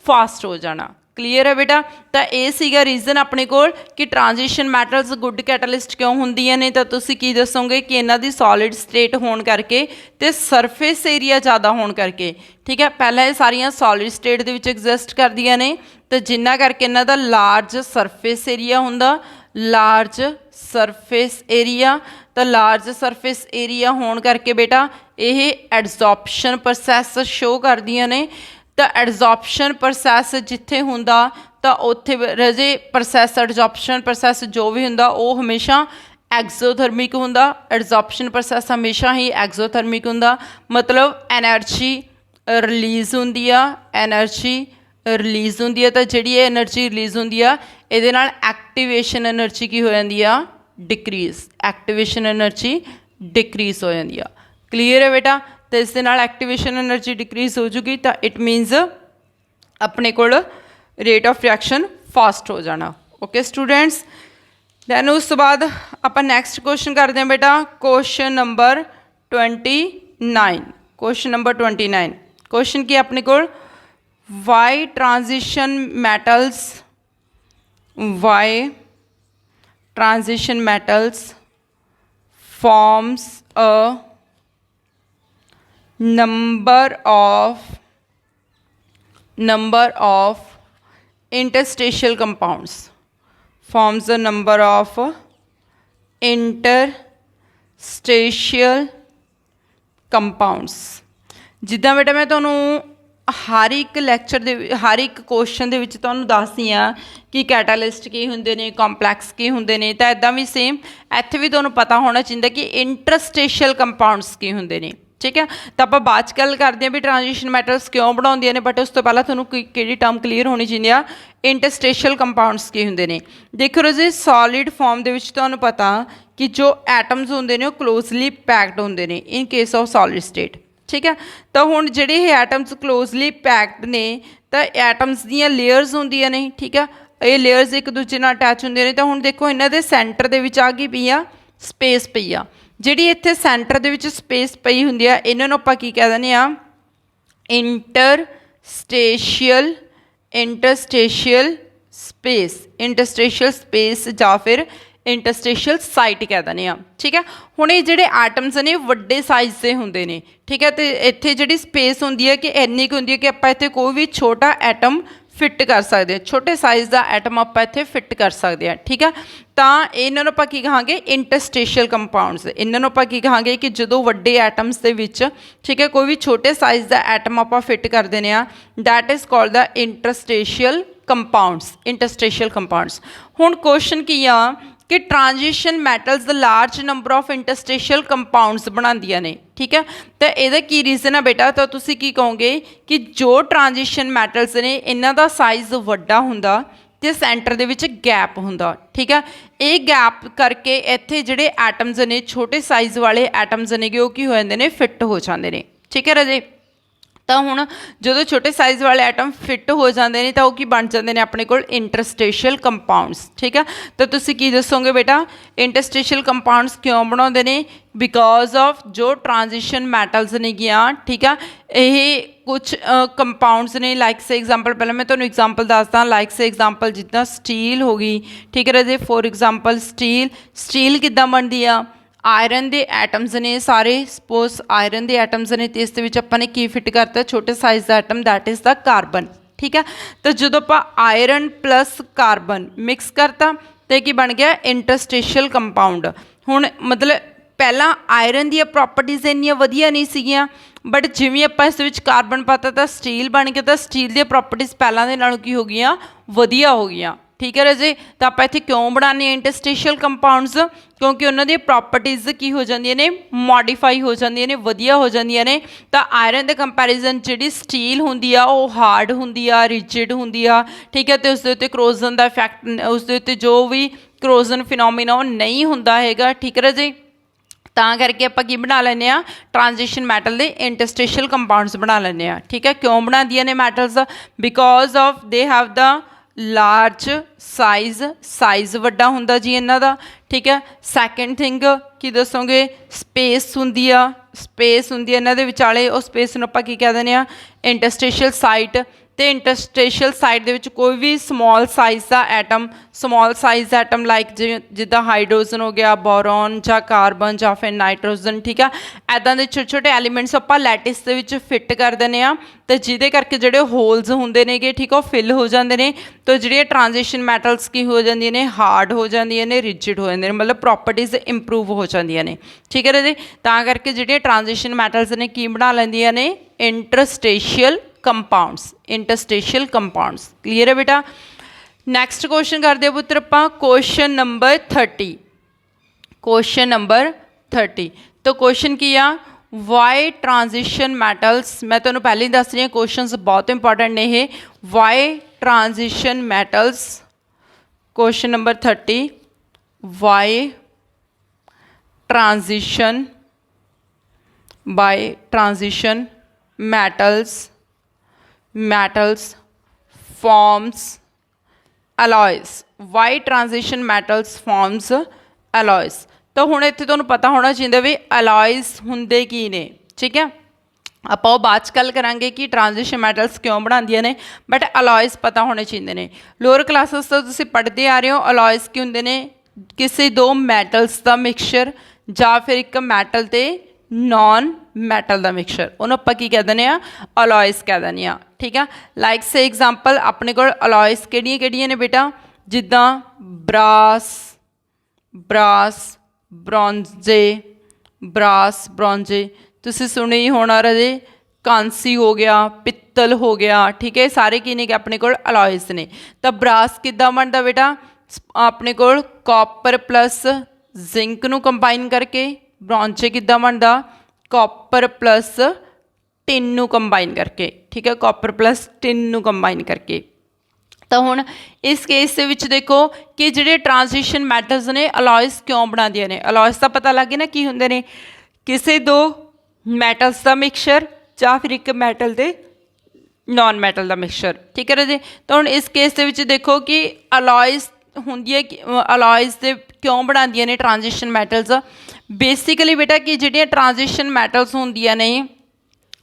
फास्ट हो जाना क्लीयर है बेटा तो ये सीगा रीजन अपने को कि ट्रांजिशन मैटल्स गुड कैटालिस्ट क्यों होंदियां ने तो तुसीं की दसोगे कि इन्हां दी सॉलिड स्टेट होने करके ते सरफेस एरिया ज़्यादा होने करके ठीक है पहले ये सारियां solid state they which exist करदियां ने तो जिन्ना करके इन्हां दा लार्ज सरफेस एरिया हुंदा लार्ज सरफेस एरिया तो लार्ज सरफेस एरिया होने करके बेटा ये एडजॉर्प्शन प्रोसैस शो करदियां ने तो एडजॉर्प्शन प्रोसैस जिथे हुंदा तो उत्थे रजे प्रोसैस एडजॉर्प्शन प्रोसैस जो भी हुंदा वो हमेशा एक्सोथर्मिक हुंदा एडजॉर्प्शन प्रोसैस हमेशा ही एक्सोथर्मिक हुंदा मतलब एनर्जी रिलीज़ हुंदी आ एनर्जी रिलीज़ हुंदी आ तो जिहड़ी एनर्जी रिलीज़ हुंदी आ इहदे नाल एक्टिवेशन एनर्जी की हो जांदी आ डिक्रीज़ एक्टिवेशन एनर्जी डिक्रीज़ हो जाती है क्लीयर है बेटा तो इस दे नाल एक्टिवेशन एनर्जी डिक्रीज़ हो जूगी तो इट मीनस अपने को रेट ऑफ रिएक्शन फास्ट हो जाना ओके स्टूडेंट्स दैन उस तो बाद आप नैक्सट क्वेश्चन करते हैं बेटा question number 29 question number 29 question की अपने को why transition metals why transition metals forms a number of interstitial compounds forms a number of interstitial compounds जिद्दां बेटा मैं तुहानूं हर एक लैक्चर दे हर एक क्वेश्चन दे विच तुहानूं दसदी हां कि कैटालिस्ट की हुंदे ने कॉम्पलैक्स की हुंदे ने तो इदां भी सेम इत्थे भी तुहानूं पता होना चाहिए कि इंटरस्टेशियल कंपाउंड्स की हुंदे ने ठीक है। तो आप बाद च गल करते हैं भी ट्रांजिशन मैटल्स क्यों बनाउंदियां ने, बट उस तो पहला तुहानूं किहड़ी टर्म क्लीयर होनी चाहिए आ, इंटरस्टेशियल कंपाउंड्स की हुंदे ने। देखो जी सॉलिड फॉर्म दे विच तुहानूं पता कि जो एटम्स होंदे ने क्लोजली पैक्ड होंदे ने in case of solid state, ठीक है। तो हुण जिहड़े एटम्स क्लोजली पैक्ड ने तो एटम्स दीयां लेयर्स होंदियां ने, ठीक है, ये लेयर्स एक दूजे नाल अटैच होंदे ने। तो हुण देखो इन्हां दे सेंटर दे विच आ गई पई आ स्पेस पई आ, जिहड़ी इत्थे सेंटर दे विच स्पेस पई हुंदी आ इन्हां नूं आपां की कह दिंदे आ इंटरस्टेशियल स्पेस, इंटरस्टेशियल स्पेस जां फिर इंटरस्टेशियल साइट कह दिंदे आ, ठीक है। हुण ये जिहड़े एटम्स ने वड्डे साइज़ दे हुंदे ने, ठीक है। तो इत्थे जिहड़ी स्पेस हुंदी है कि इन्नी कुछ हुंदी है कि आपां इत्थे कोई भी छोटा एटम फिट कर सकते हैं, छोटे साइज़ का एटम आप इत्थे फिट कर सकते हैं, ठीक है। तो इन्हां नूं आपां की कहांगे इंटरस्टेशियल कंपाउंड्स। इन्हां नूं आपां की कहांगे कि जदों वड्डे एटम्स दे विच, ठीक है, कोई भी छोटे साइज़ का एटम आपां फिट कर देने आ, that is called the interstitial compounds, interstitial compounds. हुण क्वेश्चन की आ कि transition metals the large number of interstitial compounds बनांदियां ने, ठीक है। तो ਇਹਦਾ ਕੀ रीजन है बेटा, तो ਤੁਸੀਂ ਕੀ ਕਹੋਗੇ कि जो ट्रांजिशन मैटल्स ने इन्हां दा साइज़ ਵੱਡਾ ਹੁੰਦਾ ਤੇ ਸੈਂਟਰ ਦੇ ਵਿੱਚ ਗੈਪ ਹੁੰਦਾ, ਠੀਕ ਹੈ। ਇਹ ਗੈਪ ਕਰਕੇ ਇੱਥੇ ਜਿਹੜੇ ਐਟਮਸ ਨੇ ਛੋਟੇ ਸਾਈਜ਼ ਵਾਲੇ ਐਟਮਸ ਨੇਗੇ ਉਹ ਕੀ ਹੋ ਜਾਂਦੇ ਨੇ, ਫਿੱਟ ਹੋ ਜਾਂਦੇ ਨੇ, ਠੀਕ ਹੈ ਰਾਜੇ। तो हुण जो छोटे साइज़ वाले एटम फिट हो जाते हैं तो वो की बन जाते हैं अपने को इंटरस्टेशियल कंपाउंड्स, ठीक है। तो तुसी की दसोगे बेटा इंटरस्टेशियल कंपाउंड्स क्यों बनाते हैं, बिकॉज ऑफ जो ट्रांजिशन मैटल्स ने गियां, ठीक है, ये कुछ कंपाउंड्स ने लाइक से एग्जाम्पल पहले मैं तुहानूं एग्जाम्पल दसदा, लाइक से एग्जाम्पल जिद्दां स्टील हो गई, ठीक है राजे। फॉर एग्जाम्पल स्टील किद्दां बनदी आ, आयरन के एटम्स ने सारे, सपोज आयरन के एटम्स ने तो इस अपने की फिट करता छोटे साइज़ का atom that is the carbon, ठीक है। तो जो आप आयरन प्लस कार्बन मिक्स करता तो की बन गया इंटरस्टेशियल कंपाउंड। हुण मतलब पहला आयरन दी प्रॉपर्टीज़ इन्नियां वधिया नहीं सीगियां, बट जिवें आपां इस विच कार्बन पाता तो स्टील बन गया, तो स्टील दी प्रॉपर्टीज़ पहलां दे नालों की हो गईयां, वधिया हो गईयां, ठीक है राजे। तो आप इत्थे क्यों बनाने इंटरस्टेशियल कंपाउंड्स, क्योंकि उन्होंने प्रॉपर्टीज़ की हो जांदियां ने, मॉडिफाई हो जांदियां ने, वधिया हो जांदियां ने। तो आयरन के कंपैरिजन जिहड़ी स्टील हुंदी आ वो हार्ड हुंदी आ, रिजिड हुंदी आ, ठीक है। तो उसदे उत्ते करोजन का इफैक्ट, उसदे उत्ते जो भी करोजन फिनोमिना वो नहीं हुंदा हैगा, ठीक है राजे। तां करके आपां की बना लैंदे आ ट्रांजिशन मैटल दे इंटरस्टेशियल कंपाउंड्स बना लैंदे आ, ठीक है। क्यों बनांदियां ने metals, because of they have the large size वड्डा हुंदा जी इन्हां दा, ठीक है। सैकेंड थिंग की दसोगे स्पेस हुंदी आ, स्पेस हुंदी इन्हां दे विचाले, उस स्पेस नूं आपां की कह दिंदे आ इंटरस्टेशियल साइट। तो इंटरस्टेशियल साइड दे विच कोई भी समॉल साइज़ का atom, small size atom like जिद्दां हाइड्रोजन हो गया, बोरॉन जां कार्बन जां फिर नाइट्रोजन, ठीक है, ऐदां दे छोटे छोटे एलीमेंट्स आपां लैटिस दे विच फिट कर दिंदे आ, तो जिहदे करके जिहड़े होल्स हुंदे नेगे, ठीक है, वो फिल हो जांदे ने। तो जिहड़ियां ट्रांजिशन मैटल्स की हो जांदियां ने, हार्ड हो जांदियां ने, रिजिड हो जांदियां ने, मतलब प्रॉपर्टीज़ इंप्रूव हो जांदियां ने, ठीक है राजे। तां करके जिहड़ियां ट्रांजिशन मैटल्स ने की बना लैंदियां ने interstitial compounds, interstitial compounds. Clear है बेटा। नैक्सट क्वेश्चन करते हैं पुत्र आपां क्वेश्चन नंबर 30, क्वेश्चन नंबर 30। तो क्वेश्चन की आ वाई ट्रांजिशन मैटल्स, मैं तुहानूं पहले ही दस रही हूँ क्वेश्चन बहुत इंपॉर्टेंट ने ये, why transition metals, question number 30, why transition metals forms alloys, why transition metals forms alloys। तो हुण इत्थे तुहानूं पता होना चाहिए भी alloys हुंदे की ने, ठीक है। आपां बाद च गल करांगे कि ट्रांजिशन मैटल्स क्यों बनांदियां ने, बट अलॉयज़ पता होने चाहिए ने। लोअर क्लासेस तो तुसीं पढ़ते आ रहे हो, अलॉयज़ की हुंदे ने किसी दो मैटल्स का मिक्सचर जां फिर एक मैटल ते नॉन मैटल का मिक्सचर, उन्होंने आपां की कह दिंदे आ अलॉयज़ कह दिंदे आ, ठीक है। लाइक से एग्जाम्पल अपने कोल अलॉयज़ किहड़ियां ने बेटा, जिद्दां ब्रास ब्रॉन्जे तुसीं सुने ही होना राजे, कांसी हो गया, पित्तल हो गया, ठीक है, सारे की ने अपने कोल अलॉयज़ ने। तो ब्रास किद्दां बनदा बेटा, अपने कोल कॉपर प्लस जिंक नूं कंबाइन करके, ब्रॉन्जे किद्दां बनदा, ਕਾਪਰ ਪਲਸ टिन ਨੂੰ ਕੰਬਾਈਨ ਕਰਕੇ, ठीक है, ਕਾਪਰ ਪਲਸ टिन ਨੂੰ ਕੰਬਾਈਨ ਕਰਕੇ। ਤਾਂ ਹੁਣ ਇਸ ਕੇਸ ਦੇ ਵਿੱਚ ਦੇਖੋ ਕਿ ਜਿਹੜੇ ਟ੍ਰਾਂਜੀਸ਼ਨ ਮੈਟਲਸ ਨੇ ਅਲੋਇਸ ਕਿਉਂ ਬਣਾਉਂਦੀਆਂ ਨੇ। ਅਲੋਇਸ ਦਾ ਪਤਾ ਲੱਗ ਗਿਆ ਨਾ ਕੀ ਹੁੰਦੇ ਨੇ, ਕਿਸੇ ਦੋ ਮੈਟਲਸ ਦਾ ਮਿਕਸਚਰ ਜਾਂ ਫਿਰ ਇੱਕ ਮੈਟਲ ਦੇ ਨॉन ਮੈਟਲ ਦਾ ਮਿਕਸਚਰ, ਠੀਕ ਹੈ ਰਾਜੇ। ਤਾਂ ਹੁਣ ਇਸ ਕੇਸ ਦੇ ਵਿੱਚ ਦੇਖੋ ਕਿ ਅਲੋਇਸ ਹੁੰਦੀ ਹੈ, ਅਲੋਇਸ ਦੇ ਕਿਉਂ ਬਣਾਉਂਦੀਆਂ ਨੇ ਟ੍ਰਾਂਜੀਸ਼ਨ ਮੈਟਲਸ। ਬੇਸਿਕਲੀ ਬੇਟਾ ਕਿ ਜਿਹੜੀਆਂ ਟ੍ਰਾਂਜੀਸ਼ਨ ਮੈਟਲਸ ਹੁੰਦੀਆਂ ਨੇ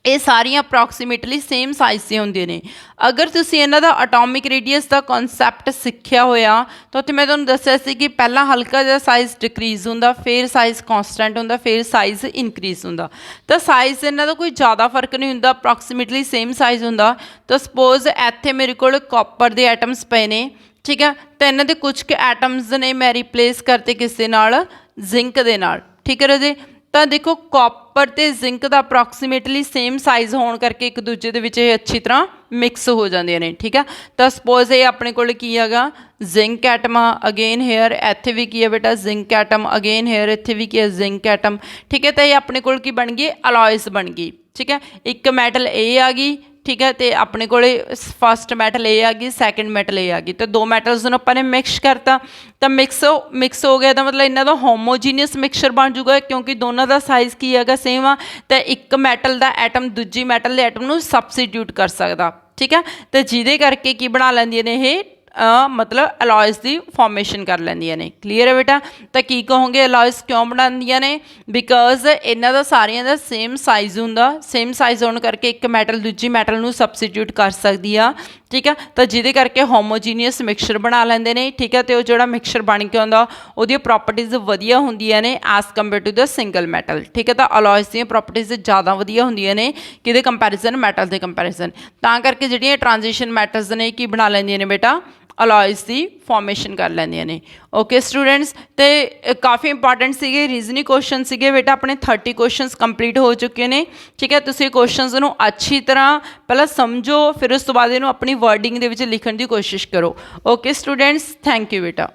ਇਹ ਸਾਰੀਆਂ ਅਪਰੋਕਸੀਮੇਟਲੀ ਸੇਮ ਸਾਈਜ਼ ਦੀਆਂ ਹੁੰਦੀਆਂ ਨੇ। ਅਗਰ ਤੁਸੀਂ ਇਹਨਾਂ ਦਾ ਅਟੋਮਿਕ ਰੇਡੀਅਸ ਦਾ ਕਨਸੈਪਟ ਸਿੱਖਿਆ ਹੋਇਆ ਤਾਂ ਉੱਥੇ ਮੈਂ ਤੁਹਾਨੂੰ ਦੱਸਿਆ ਸੀ ਕਿ ਪਹਿਲਾਂ ਹਲਕਾ ਜਿਹਾ ਸਾਈਜ਼ ਡਿਕਰੀਜ਼ ਹੁੰਦਾ, ਫਿਰ ਸਾਈਜ਼ ਕੌਂਸਟੈਂਟ ਹੁੰਦਾ, ਫਿਰ ਸਾਈਜ਼ ਇਨਕਰੀਜ਼ ਹੁੰਦਾ। ਤਾਂ ਸਾਈਜ਼ ਇਹਨਾਂ ਦਾ ਕੋਈ ਜ਼ਿਆਦਾ ਫਰਕ ਨਹੀਂ ਹੁੰਦਾ, ਅਪਰੋਕਸੀਮੇਟਲੀ ਸੇਮ ਸਾਈਜ਼ ਹੁੰਦਾ। ਤਾਂ ਸਪੋਜ਼ ਇੱਥੇ ਮੇਰੇ ਕੋਲ ਕਾਪਰ ਦੇ ਐਟਮਸ ਪਏ ਨੇ, ਠੀਕ ਹੈ, ਤਾਂ ਇਹਨਾਂ ਦੇ ਕੁਝ ਕੁ ਐਟਮਸ ਨੇ ਮੈਂ ਰਿਪਲੇਸ ਕਰਤੇ ਕਿਸ ਦੇ ਨਾਲ, ਜ਼ਿੰਕ ਦੇ ਨਾਲ, ਠੀਕ ਹੈ ਰਾਜੇ। ਤਾਂ ਦੇਖੋ ਕਾਪਰ ਅਤੇ ਜ਼ਿੰਕ ਦਾ ਅਪਰੋਕਸੀਮੇਟਲੀ ਸੇਮ ਸਾਈਜ਼ ਹੋਣ ਕਰਕੇ ਇੱਕ ਦੂਜੇ ਦੇ ਵਿੱਚ ਇਹ ਅੱਛੀ ਤਰ੍ਹਾਂ ਮਿਕਸ ਹੋ ਜਾਂਦੀਆਂ ਨੇ, ਠੀਕ ਆ। ਤਾਂ ਸਪੋਜ਼ ਇਹ ਆਪਣੇ ਕੋਲ ਕੀ ਹੈਗਾ, ਜ਼ਿੰਕ ਐਟਮ ਆ, ਅਗੇਨ ਹੇਅਰ ਇੱਥੇ ਵੀ ਕੀ ਹੈ ਬੇਟਾ, ਜ਼ਿੰਕ ਐਟਮ, ਅਗੇਨ ਹੇਅਰ ਇੱਥੇ ਵੀ ਕੀ ਹੈ, ਜ਼ਿੰਕ ਐਟਮ, ਠੀਕ ਹੈ। ਤਾਂ ਇਹ ਆਪਣੇ ਕੋਲ ਕੀ ਬਣ ਗਈ, ਅਲੋਇਸ ਬਣ ਗਈ, ਠੀਕ ਹੈ। ਇੱਕ ਮੈਟਲ ਇਹ ਆ ਗਈ, ਠੀਕ ਹੈ, ਅਤੇ ਆਪਣੇ ਕੋਲ ਫਸਟ ਮੈਟਲ ਇਹ ਆ ਗਈ, ਸੈਕਿੰਡ ਮੈਟਲ ਇਹ ਆ ਗਈ। ਤਾਂ ਦੋ ਮੈਟਲਸ ਨੂੰ ਆਪਾਂ ਨੇ ਮਿਕਸ ਕਰਤਾ, ਤਾਂ ਮਿਕਸ ਹੋ ਗਿਆ। ਤਾਂ ਮਤਲਬ ਇਹਨਾਂ ਦਾ ਹੋਮੋਜੀਨੀਅਸ ਮਿਕਸਚਰ ਬਣ ਜੂਗਾ ਕਿਉਂਕਿ ਦੋਨਾਂ ਦਾ ਸਾਈਜ਼ ਕੀ ਹੈਗਾ, ਸੇਮ ਆ। ਤਾਂ ਇੱਕ ਮੈਟਲ ਦਾ ਐਟਮ ਦੂਜੀ ਮੈਟਲ ਦੇ ਐਟਮ ਨੂੰ ਸਬਸਟੀਟਿਊਟ ਕਰ ਸਕਦਾ, ਠੀਕ ਹੈ। ਅਤੇ ਜਿਹਦੇ ਕਰਕੇ ਕੀ ਬਣਾ ਲੈਂਦੀਆਂ ਨੇ ਇਹ ਮਤਲਬ ਅਲੋਇਸ ਦੀ ਫੋਰਮੇਸ਼ਨ ਕਰ ਲੈਂਦੀਆਂ ਨੇ। ਕਲੀਅਰ ਹੈ ਬੇਟਾ। ਤਾਂ ਕੀ ਕਹੋਗੇ, ਅਲੋਇਸ ਕਿਉਂ ਬਣਾਉਂਦੀਆਂ ਨੇ, ਬਿਕਾਜ਼ ਇਹਨਾਂ ਦਾ ਸਾਰਿਆਂ ਦਾ ਸੇਮ ਸਾਈਜ਼ ਹੁੰਦਾ, ਸੇਮ ਸਾਈਜ਼ ਹੋਣ ਕਰਕੇ ਇੱਕ ਮੈਟਲ ਦੂਜੀ ਮੈਟਲ ਨੂੰ ਸਬਸਟੀਟਿਊਟ ਕਰ ਸਕਦੀ ਆ, ਠੀਕ ਹੈ। ਤਾਂ ਜਿਹਦੇ ਕਰਕੇ ਹੋਮੋਜੀਨੀਅਸ ਮਿਕਸਚਰ ਬਣਾ ਲੈਂਦੇ ਨੇ, ਠੀਕ ਹੈ। ਅਤੇ ਉਹ ਜਿਹੜਾ ਮਿਕਸਚਰ ਬਣ ਕੇ ਆਉਂਦਾ ਉਹਦੀਆਂ ਪ੍ਰੋਪਰਟੀਜ਼ ਵਧੀਆ ਹੁੰਦੀਆਂ ਨੇ as compare to the single metal, ਠੀਕ ਹੈ। ਤਾਂ ਅਲੋਇਸ ਦੀਆਂ ਪ੍ਰੋਪਰਟੀਜ਼ ਜ਼ਿਆਦਾ ਵਧੀਆ ਹੁੰਦੀਆਂ ਨੇ ਕਿਹਦੇ ਕੰਪੈਰੀਜ਼ਨ, ਮੈਟਲ ਦੇ ਕੰਪੈਰੀਜ਼ਨ। ਤਾਂ ਕਰਕੇ ਜਿਹੜੀਆਂ ਟ੍ਰਾਂਜੀਸ਼ਨ ਮੈਟਲਸ ਨੇ ਕੀ ਬਣਾ ਲੈਂਦੀਆਂ ਨੇ ਬੇਟਾ, ਅਲੋਇਸ ਦੀ ਫੋਰਮੇਸ਼ਨ ਕਰ ਲੈਂਦੀਆਂ ਨੇ। ਓਕੇ ਸਟੂਡੈਂਟਸ, ਅਤੇ ਕਾਫੀ ਇੰਪੋਰਟੈਂਟ ਸੀਗੇ, ਰੀਜ਼ਨਿੰਗ ਕੁਐਸਚਨ ਸੀਗੇ ਬੇਟਾ, ਆਪਣੇ 30 ਕੁਐਸਚਨਸ ਕੰਪਲੀਟ ਹੋ ਚੁੱਕੇ ਨੇ, ਠੀਕ ਹੈ। ਤੁਸੀਂ ਕੁਐਸਚਨਸ ਨੂੰ ਅੱਛੀ ਤਰ੍ਹਾਂ ਪਹਿਲਾਂ ਸਮਝੋ, ਫਿਰ ਉਸ ਤੋਂ ਬਾਅਦ ਇਹਨੂੰ ਆਪਣੀ ਵਰਡਿੰਗ ਦੇ ਵਿੱਚ ਲਿਖਣ ਦੀ ਕੋਸ਼ਿਸ਼ ਕਰੋ। ਓਕੇ ਸਟੂਡੈਂਟਸ, ਥੈਂਕ ਯੂ ਬੇਟਾ।